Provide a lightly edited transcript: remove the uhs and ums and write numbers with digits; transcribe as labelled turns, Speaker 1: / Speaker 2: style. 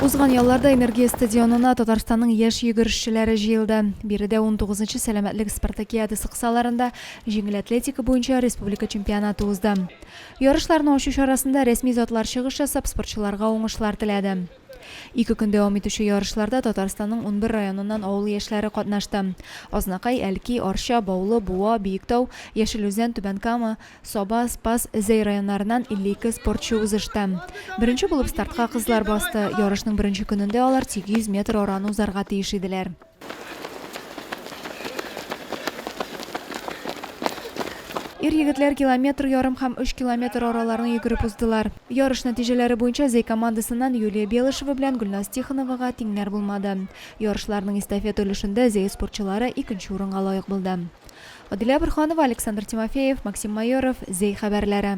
Speaker 1: Узган ялларда Энергия стадионына Татарстанның яшь йөгерешчеләре җыелды. Биредә 19-нчы сәламәтлек спартакиадасы кысаларында җиңел атлетика буенча республика чемпионаты узды. Ярышларны ачыш арасында рәсми затлар чыгыш ясап спортчыларга уңышлар теләде. 2 көн дәвам итүче ярышларда Татарстанның 11 районыннан авыл яшьләре катнашты. Азнакай, Әлки, Арча, Баулы, Буа, Биектау, Яшелүзән, Түбән Кама, Соба, Спас, Зәй районнарыннан 52 спортчы узышты. Беренче булып стартка кызлар басты. Ярышның беренче көнендә алар 800 метр араны узарга тиеш иделәр. Ир-егетләр километр ярым һәм 3 километр араларны йөгереп уздылар. Ярыш нәтиҗәләре буенча Зәй командасыннан Юлия Белышева белән Гөлназ Тихоновага тиңнәр булмады. Ярышларның эстафета өлешендә Зәй спортчылары 2нче урынга лаек булды. Адилә Борханова, Александр Тимофеев, Максим Майоров, Зәй хәбәрләре.